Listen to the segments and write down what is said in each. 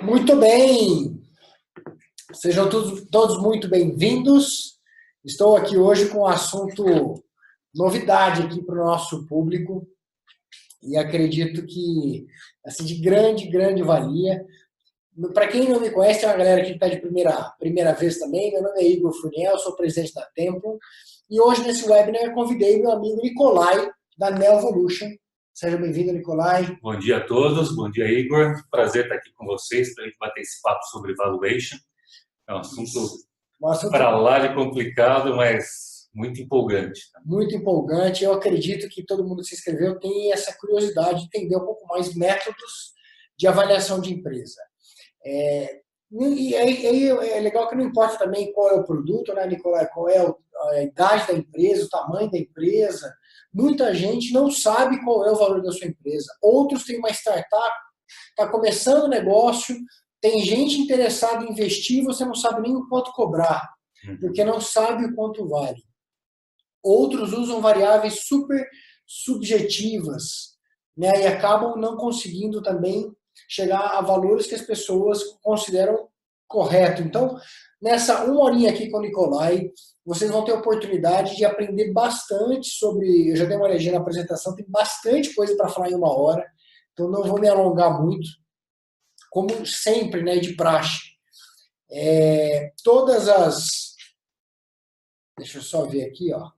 Muito bem, sejam todos muito bem-vindos. Estou aqui hoje com um assunto novidade aqui para o nosso público e acredito que assim, de grande valia. Para quem não me conhece, tem uma galera que está de primeira vez também. Meu nome é Igor Funiel, sou presidente da Templo e hoje nesse webinar eu convidei meu amigo Nicolai, da Neovolution. Seja bem-vindo, Nicolai. Bom dia a todos, bom dia, Igor. Prazer estar aqui com vocês para a gente bater esse papo sobre valuation. É um assunto para lá de complicado, mas muito empolgante. Muito empolgante. Eu acredito que todo mundo que se inscreveu tem essa curiosidade de entender um pouco mais métodos de avaliação de empresa. E aí é legal que não importa também qual é o produto, né, Nicolai? Qual é a idade da empresa, o tamanho da empresa. Muita gente não sabe qual é o valor da sua empresa. Outros têm uma startup, está começando o negócio, tem gente interessada em investir, você não sabe nem o quanto cobrar, porque não sabe o quanto vale. Outros usam variáveis super subjetivas, né, e acabam não conseguindo também chegar a valores que as pessoas consideram correto. Então, nessa uma horinha aqui com o Nicolai, vocês vão ter a oportunidade de aprender bastante sobre... Eu já dei uma olhadinha na apresentação, tem bastante coisa para falar em uma hora, então não vou me alongar muito. Como sempre, né, de praxe. Todas as... Deixa eu só ver aqui, ó.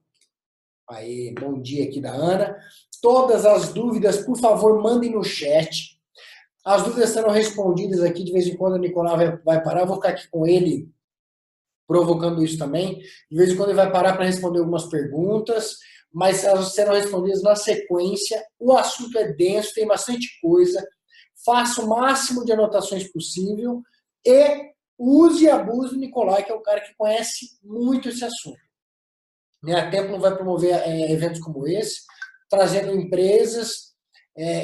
Aí, bom dia aqui da Ana. Todas as dúvidas, por favor, mandem no chat. As dúvidas serão respondidas aqui, de vez em quando o Nicolai vai parar. Eu vou ficar aqui com ele, provocando isso também. De vez em quando ele vai parar para responder algumas perguntas, mas elas serão respondidas na sequência. O assunto é denso, tem bastante coisa. Faça o máximo de anotações possível e use e abuse do Nicolai, que é o cara que conhece muito esse assunto. A Templo vai promover eventos como esse, trazendo empresas,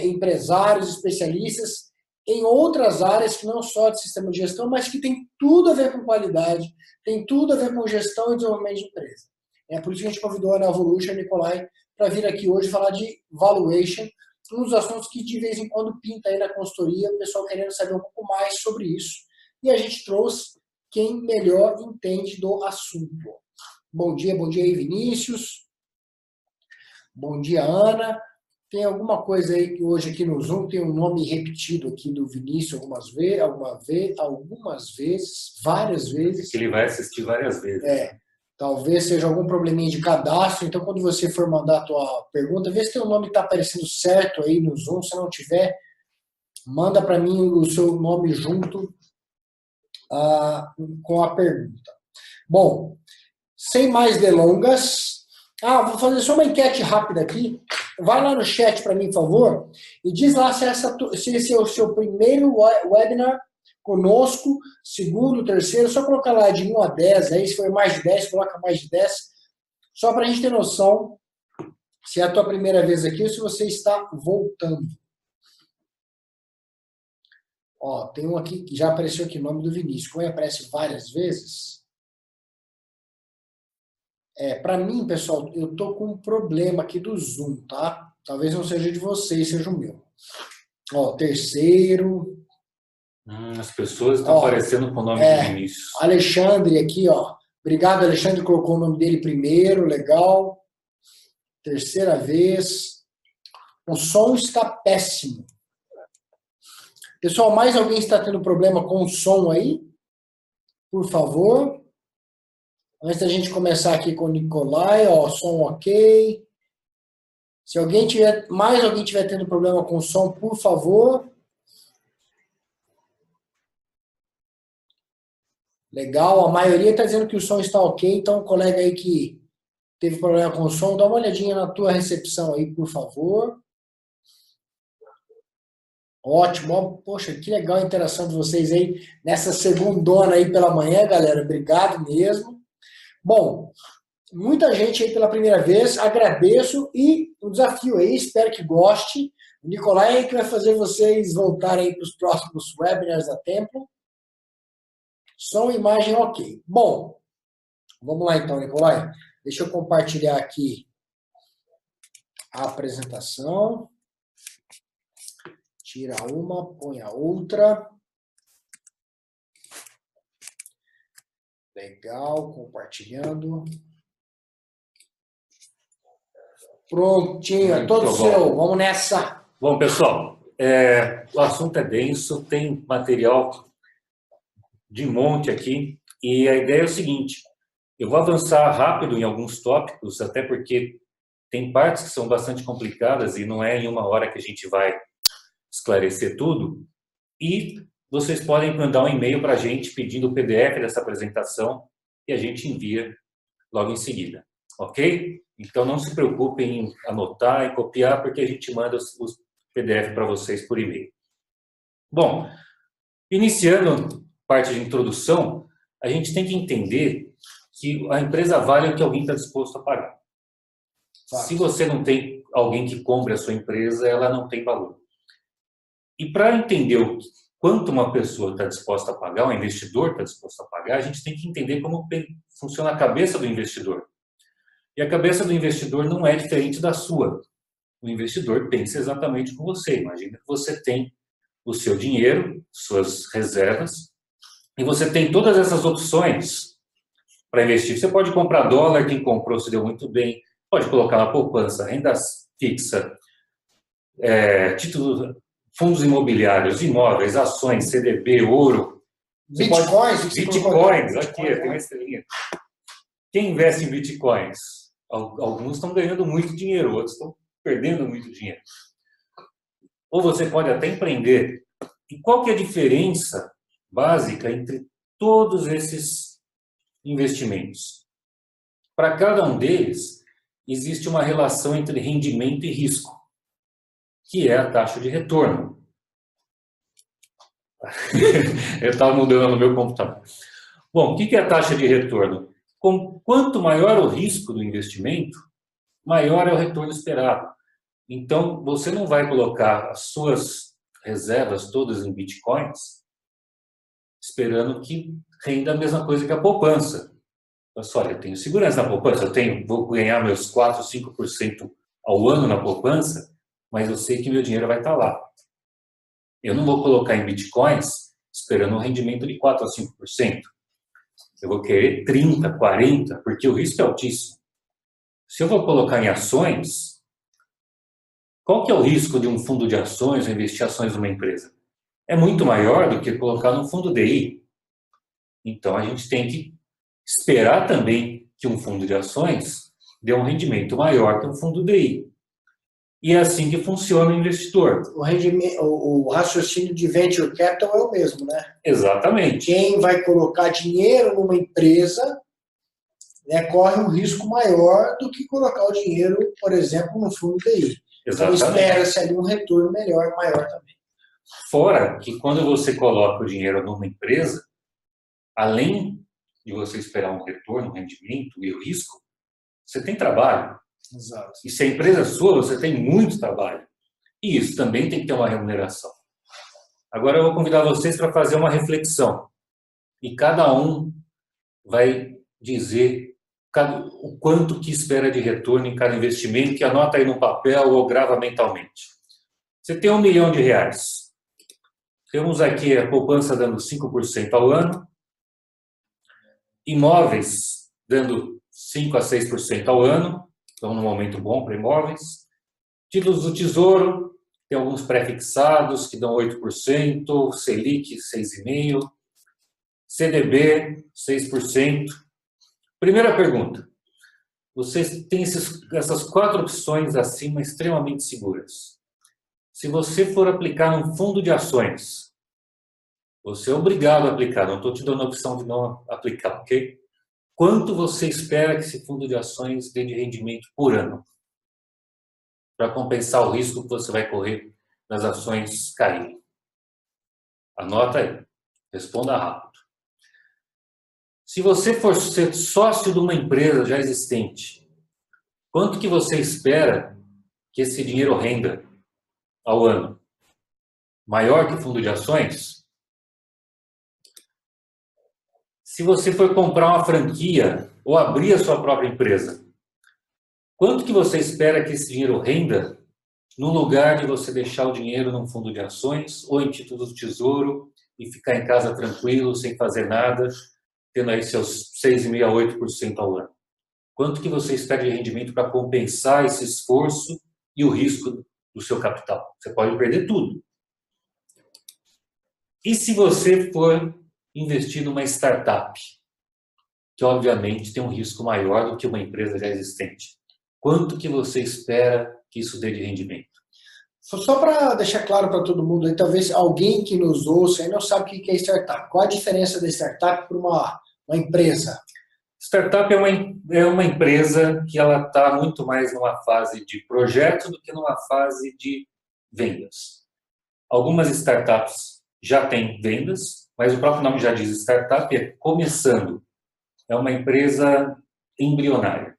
empresários, especialistas em outras áreas que não só de sistema de gestão, mas que tem tudo a ver com qualidade, tem tudo a ver com gestão e desenvolvimento de empresa. É por isso que a gente convidou a Neovolution, Nicolai, para vir aqui hoje falar de valuation, um dos assuntos que de vez em quando pinta aí na consultoria, o pessoal querendo saber um pouco mais sobre isso. E a gente trouxe quem melhor entende do assunto. Bom dia aí, Vinícius. Bom dia, Ana. Tem alguma coisa aí que hoje aqui no Zoom tem um nome repetido aqui do Vinícius algumas vezes, várias vezes. Ele vai assistir várias vezes. Talvez seja algum probleminha de cadastro, então quando você for mandar a tua pergunta, vê se teu nome está aparecendo certo aí no Zoom, se não tiver, manda para mim o seu nome junto com a pergunta. Bom, sem mais delongas, vou fazer só uma enquete rápida aqui. Vai lá no chat para mim, por favor, e diz lá se esse é o seu primeiro webinar conosco, segundo, terceiro, só colocar lá de 1 a 10, aí se for mais de 10, coloca mais de 10, só para a gente ter noção se é a tua primeira vez aqui ou se você está voltando. Ó, tem um aqui que já apareceu aqui, o nome do Vinícius. Como aparece várias vezes... Para mim, pessoal, eu tô com um problema aqui do Zoom, tá? Talvez não seja de vocês, seja o meu. Ó, terceiro. As pessoas estão aparecendo com o nome de Vinícius. Alexandre aqui, ó. Obrigado, Alexandre, colocou o nome dele primeiro, legal. Terceira vez. O som está péssimo. Pessoal, mais alguém está tendo problema com o som aí? Por favor. Antes da gente começar aqui com o Nicolai, ó, som ok. Se mais alguém tiver tendo problema com o som, por favor. Legal, a maioria está dizendo que o som está ok, então o colega aí que teve problema com o som, dá uma olhadinha na tua recepção aí, por favor. Ótimo, poxa, que legal a interação de vocês aí nessa segundona aí pela manhã, galera. Obrigado mesmo. Bom, muita gente aí pela primeira vez, agradeço e o desafio aí, espero que goste. O Nicolai é que vai fazer vocês voltarem para os próximos webinars da Templo. Som e imagem ok. Bom, vamos lá então, Nicolai. Deixa eu compartilhar aqui a apresentação. Tira uma, põe a outra. Legal, compartilhando. Prontinho, é todo seu. Vamos nessa. Bom, pessoal, o assunto é denso, tem material de monte aqui, e a ideia é o seguinte, eu vou avançar rápido em alguns tópicos, até porque tem partes que são bastante complicadas e não é em uma hora que a gente vai esclarecer tudo, e vocês podem mandar um e-mail para a gente pedindo o PDF dessa apresentação e a gente envia logo em seguida, ok? Então não se preocupem em anotar e copiar, porque a gente manda os PDF para vocês por e-mail. Bom, iniciando parte de introdução, a gente tem que entender que a empresa vale o que alguém está disposto a pagar. Se você não tem alguém que compre a sua empresa, ela não tem valor. E para entender o quanto uma pessoa está disposta a pagar, um investidor está disposto a pagar, a gente tem que entender como funciona a cabeça do investidor. E a cabeça do investidor não é diferente da sua. O investidor pensa exatamente como você. Imagina que você tem o seu dinheiro, suas reservas, e você tem todas essas opções para investir. Você pode comprar dólar, quem comprou se deu muito bem, pode colocar na poupança, renda fixa, títulos, fundos imobiliários, imóveis, ações, CDB, ouro. Bitcoins? Bitcoins, aqui, tem uma estrelinha. Quem investe em bitcoins? Alguns estão ganhando muito dinheiro, outros estão perdendo muito dinheiro. Ou você pode até empreender. E qual que é a diferença básica entre todos esses investimentos? Para cada um deles, existe uma relação entre rendimento e risco, que é a taxa de retorno. Eu estava mudando no meu computador. Bom, o que é a taxa de retorno? Quanto maior o risco do investimento, maior é o retorno esperado. Então, você não vai colocar as suas reservas todas em bitcoins esperando que renda a mesma coisa que a poupança. Mas, olha, eu tenho segurança na poupança, vou ganhar meus 4, 5% ao ano na poupança, mas eu sei que meu dinheiro vai estar lá. Eu não vou colocar em bitcoins esperando um rendimento de 4 a 5%. Eu vou querer 30, 40, porque o risco é altíssimo. Se eu vou colocar em ações, qual que é o risco de um fundo de ações ou investir em ações numa empresa? É muito maior do que colocar num fundo DI. Então, a gente tem que esperar também que um fundo de ações dê um rendimento maior que um fundo DI. E é assim que funciona o investidor. O raciocínio de venture capital é o mesmo, né? Exatamente. Quem vai colocar dinheiro numa empresa, né, corre um risco maior do que colocar o dinheiro, por exemplo, no fundo DI. Então, espera-se ali um retorno maior também. Fora que quando você coloca o dinheiro numa empresa, além de você esperar um retorno, um rendimento e o risco, você tem trabalho. Exato. E se a empresa é sua, você tem muito trabalho. E isso também tem que ter uma remuneração. Agora eu vou convidar vocês para fazer uma reflexão. E cada um vai dizer o quanto que espera de retorno em cada investimento, que anota aí no papel ou grava mentalmente. Você tem R$1 milhão. Temos aqui a poupança dando 5% ao ano, imóveis dando 5 a 6% ao ano, então num momento bom para imóveis. Títulos do Tesouro, tem alguns pré-fixados que dão 8%, Selic 6,5%, CDB 6%. Primeira pergunta, vocês têm essas 4 opções acima extremamente seguras. Se você for aplicar num fundo de ações, você é obrigado a aplicar, não estou te dando a opção de não aplicar, ok? Quanto você espera que esse fundo de ações dê de rendimento por ano? Para compensar o risco que você vai correr nas ações caírem. Anota aí, responda rápido. Se você for ser sócio de uma empresa já existente, quanto que você espera que esse dinheiro renda ao ano? Maior que o fundo de ações? Se você for comprar uma franquia ou abrir a sua própria empresa, quanto que você espera que esse dinheiro renda no lugar de você deixar o dinheiro num fundo de ações ou em títulos do tesouro e ficar em casa tranquilo, sem fazer nada, tendo aí seus 6,5% a 8% ao ano. Quanto que você espera de rendimento para compensar esse esforço e o risco do seu capital? Você pode perder tudo. E se você for investir numa startup, que obviamente tem um risco maior do que uma empresa já existente, quanto que você espera que isso dê de rendimento? Só para deixar claro para todo mundo, aí, talvez alguém que nos ouça aí não sabe o que é startup. Qual a diferença da startup para uma empresa? Startup é uma empresa que ela está muito mais numa fase de projeto do que numa fase de vendas. Algumas startups já têm vendas, mas o próprio nome já diz startup, é começando. É uma empresa embrionária.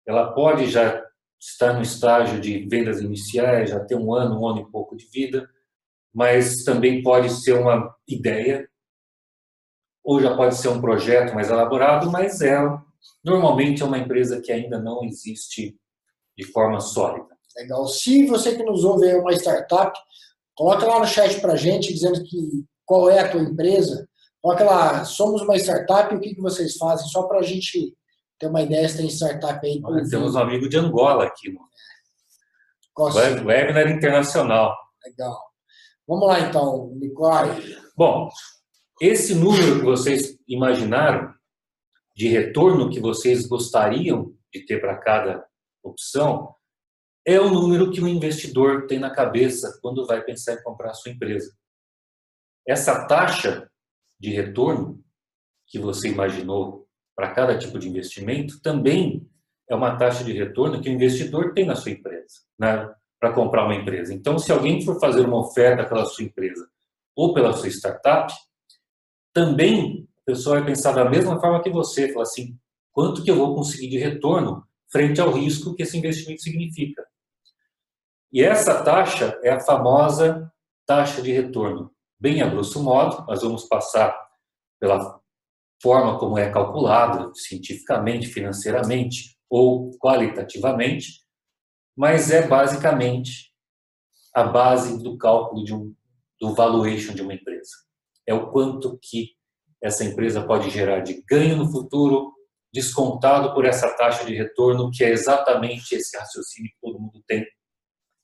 Ela pode já estar no estágio de vendas iniciais, já ter um ano e pouco de vida, mas também pode ser uma ideia, ou já pode ser um projeto mais elaborado, mas normalmente é uma empresa que ainda não existe de forma sólida. Legal. Se você que nos ouve é uma startup, coloca lá no chat para a gente, dizendo qual é a tua empresa. Coloca lá, somos uma startup, o que vocês fazem? Só para a gente ter uma ideia se tem startup aí. Nós temos um amigo de Angola aqui, no Webinar Internacional. Legal. Vamos lá então, Nicole. Bom, esse número que vocês imaginaram de retorno que vocês gostariam de ter para cada opção é o número que o investidor tem na cabeça quando vai pensar em comprar a sua empresa. Essa taxa de retorno que você imaginou para cada tipo de investimento também é uma taxa de retorno que o investidor tem na sua empresa, né, para comprar uma empresa. Então, se alguém for fazer uma oferta pela sua empresa ou pela sua startup, também a pessoa vai pensar da mesma forma que você, falar assim, quanto que eu vou conseguir de retorno frente ao risco que esse investimento significa. E essa taxa é a famosa taxa de retorno. Bem a grosso modo, nós vamos passar pela forma como é calculada, cientificamente, financeiramente ou qualitativamente, mas é basicamente a base do cálculo do valuation de uma empresa. É o quanto que essa empresa pode gerar de ganho no futuro, descontado por essa taxa de retorno, que é exatamente esse raciocínio que todo mundo tem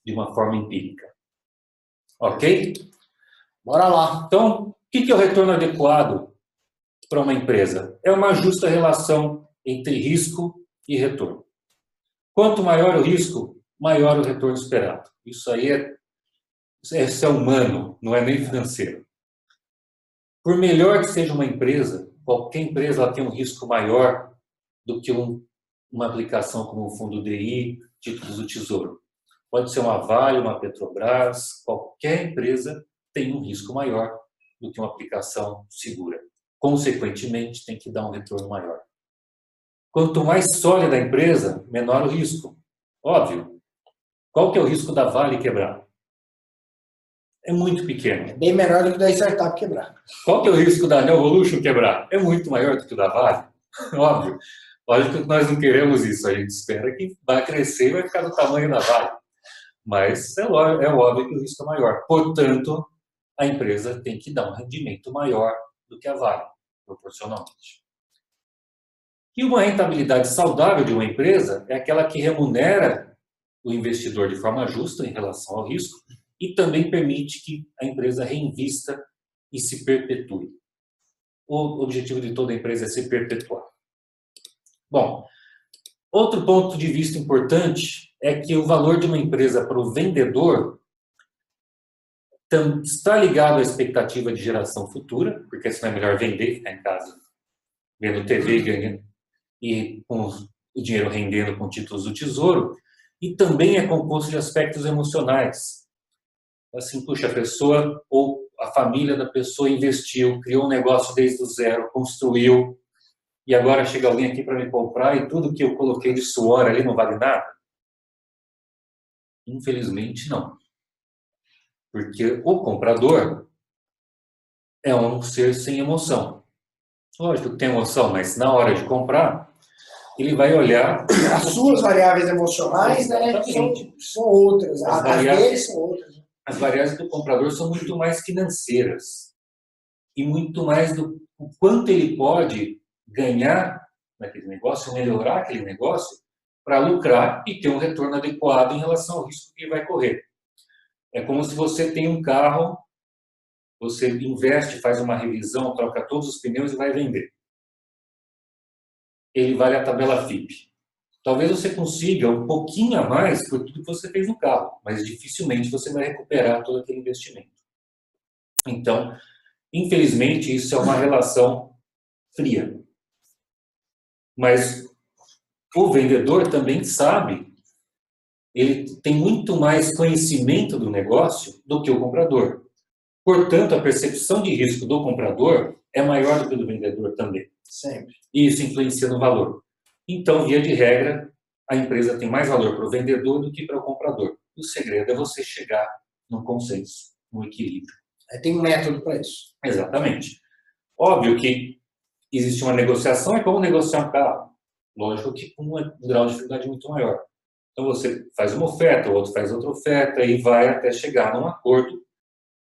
de uma forma empírica. Ok? Bora lá. Então, o que é o retorno adequado para uma empresa? É uma justa relação entre risco e retorno. Quanto maior o risco, maior o retorno esperado. Isso aí é humano, não é nem financeiro. Por melhor que seja uma empresa, qualquer empresa ela tem um risco maior do que uma aplicação como um fundo DI, títulos do Tesouro. Pode ser uma Vale, uma Petrobras, qualquer empresa tem um risco maior do que uma aplicação segura. Consequentemente, tem que dar um retorno maior. Quanto mais sólida a empresa, menor o risco. Óbvio. Qual que é o risco da Vale quebrar? É muito pequeno. É bem menor do que da startup quebrar. Qual que é o risco da Neovolution quebrar? É muito maior do que o da Vale. Óbvio. Lógico que nós não queremos isso. A gente espera que vai crescer e vai ficar do tamanho da Vale. Mas é óbvio que o risco é maior. Portanto, a empresa tem que dar um rendimento maior do que a Vale, proporcionalmente. E uma rentabilidade saudável de uma empresa é aquela que remunera o investidor de forma justa em relação ao risco e também permite que a empresa reinvista e se perpetue. O objetivo de toda empresa é se perpetuar. Bom, outro ponto de vista importante é que o valor de uma empresa para o vendedor está ligado à expectativa de geração futura, porque senão é melhor vender, ficar em casa vendo TV e com o dinheiro rendendo com títulos do Tesouro, e também é composto de aspectos emocionais. Assim, puxa, a pessoa ou a família da pessoa investiu, criou um negócio desde o zero, construiu, e agora chega alguém aqui para me comprar e tudo que eu coloquei de suor ali não vale nada? Infelizmente, não. Porque o comprador é um ser sem emoção. Lógico que tem emoção, mas na hora de comprar, ele vai olhar... As suas variáveis emocionais, né, são outras. As deles são outras. As variáveis do comprador são muito mais financeiras. E muito mais do quanto ele pode ganhar naquele negócio, melhorar aquele negócio, para lucrar e ter um retorno adequado em relação ao risco que ele vai correr. É como se você tem um carro, você investe, faz uma revisão, troca todos os pneus e vai vender. Ele vale a tabela FIPE. Talvez você consiga um pouquinho a mais por tudo que você fez no carro, mas dificilmente você vai recuperar todo aquele investimento. Então, infelizmente, isso é uma relação fria. Mas o vendedor também sabe, ele tem muito mais conhecimento do negócio do que o comprador. Portanto, a percepção de risco do comprador é maior do que do vendedor também. Sempre. E isso influencia no valor. Então, via de regra, a empresa tem mais valor para o vendedor do que para o comprador. O segredo é você chegar num consenso, num equilíbrio. Tem um método para isso. Exatamente. Óbvio que existe uma negociação, é como negociar um carro. Lógico que com um grau de dificuldade muito maior. Então, você faz uma oferta, o outro faz outra oferta e vai até chegar num acordo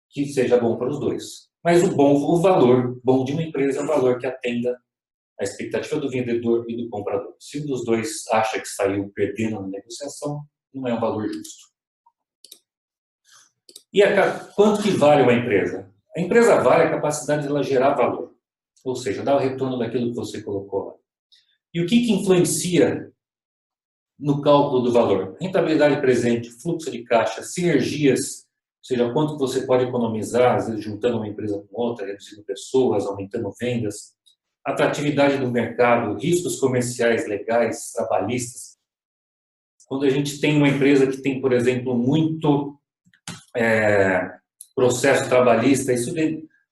que seja bom para os dois. Mas o valor bom de uma empresa é um valor que atenda a expectativa do vendedor e do comprador. Se um dos dois acha que saiu perdendo na negociação, não é um valor justo. E quanto que vale uma empresa? A empresa vale a capacidade de ela gerar valor, ou seja, dar o retorno daquilo que você colocou lá. E o que influencia no cálculo do valor? Rentabilidade presente, fluxo de caixa, sinergias, ou seja, quanto você pode economizar, às vezes juntando uma empresa com outra, reduzindo pessoas, aumentando vendas, atratividade do mercado, riscos comerciais, legais, trabalhistas. Quando a gente tem uma empresa que tem, por exemplo, muito processo trabalhista, isso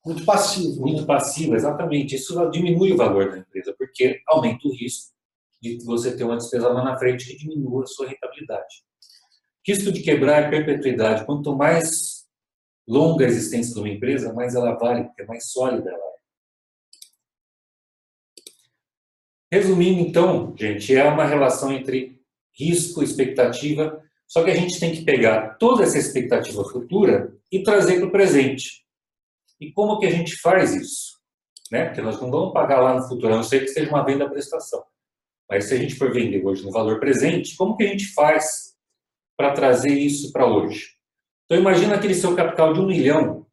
muito passivo. Muito passivo, exatamente. Isso diminui o valor da empresa, porque aumenta o risco de você ter uma despesa lá na frente que diminua a sua rentabilidade. Risco de quebrar é perpetuidade. Quanto mais longa a existência de uma empresa, mais ela vale, porque mais sólida ela é. Resumindo, então, gente, é uma relação entre risco e expectativa, só que a gente tem que pegar toda essa expectativa futura e trazer para o presente. E como que a gente faz isso? Né? Porque nós não vamos pagar lá no futuro, a não ser que seja uma venda-prestação. Mas se a gente for vender hoje no valor presente, como que a gente faz para trazer isso para hoje? Então, imagina aquele seu capital de 1 milhão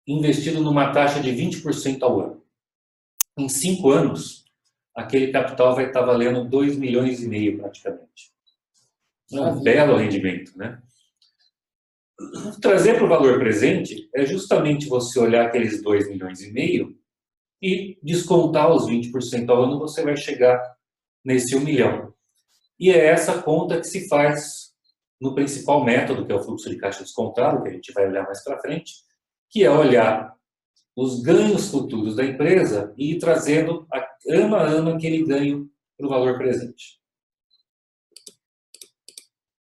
investido numa taxa de 20% ao ano. Em 5 anos, aquele capital vai estar valendo 2,5 milhões praticamente. É um belo rendimento, né? Trazer para o valor presente é justamente você olhar aqueles 2,5 milhões e descontar os 20% ao ano, você vai chegar nesse 1 milhão. E é essa conta que se faz no principal método, que é o fluxo de caixa descontado, que a gente vai olhar mais para frente, que é olhar os ganhos futuros da empresa e ir trazendo ano a ano aquele ganho para o valor presente.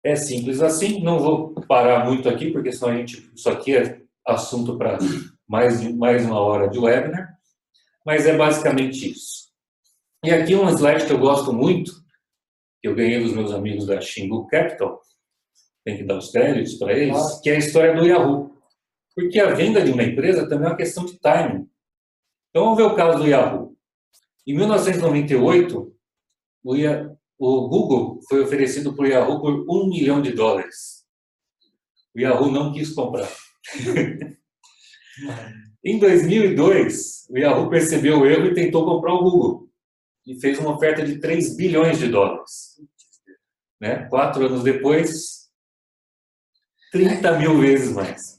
É simples assim, não vou parar muito aqui, porque senão isso aqui é assunto para mais uma hora de webinar, mas é basicamente isso. E aqui um slide que eu gosto muito, que eu ganhei dos meus amigos da Xingu Capital, tem que dar os créditos para eles, que é a história do Yahoo. Porque a venda de uma empresa também é uma questão de timing. Então vamos ver o caso do Yahoo. Em 1998, o Google foi oferecido para o Yahoo por $1 milhão. O Yahoo não quis comprar. Em 2002, o Yahoo percebeu o erro e tentou comprar o Google. E fez uma oferta de $3 bilhões. Né? 4 anos depois, 30 mil vezes mais.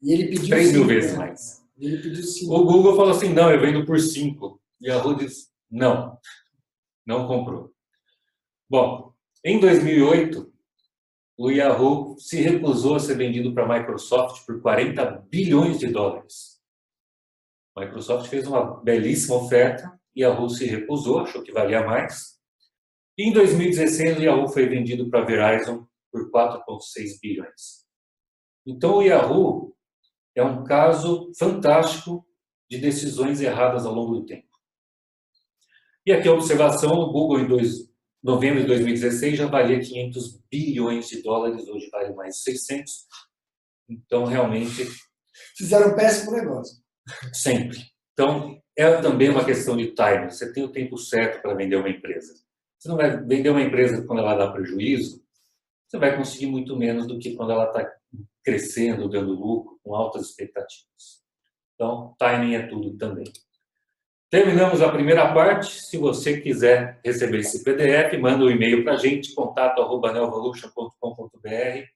E ele pediu 3 mil 5, vezes né? mais. Ele pediu 5. O Google falou assim, não, eu vendo por 5. E a Yahoo disse, não comprou. Bom, em 2008, o Yahoo se recusou a ser vendido para a Microsoft por $40 bilhões. A Microsoft fez uma belíssima oferta, e a Yahoo se recusou, achou que valia mais. E em 2016, o Yahoo foi vendido para a Verizon por 4,6 bilhões. Então, o Yahoo é um caso fantástico de decisões erradas ao longo do tempo. E aqui a observação, o Google em novembro de 2016 já valia $500 bilhões, hoje vale mais 600. Então, realmente... Fizeram um péssimo negócio. Sempre. Então, é também uma questão de timing. Você tem o tempo certo para vender uma empresa. Você não vai vender uma empresa quando ela dá prejuízo, você vai conseguir muito menos do que quando ela está crescendo, dando lucro, com altas expectativas. Então, timing é tudo também. Terminamos a primeira parte. Se você quiser receber esse PDF, manda um e-mail para a gente, contato@neovolution.com.br.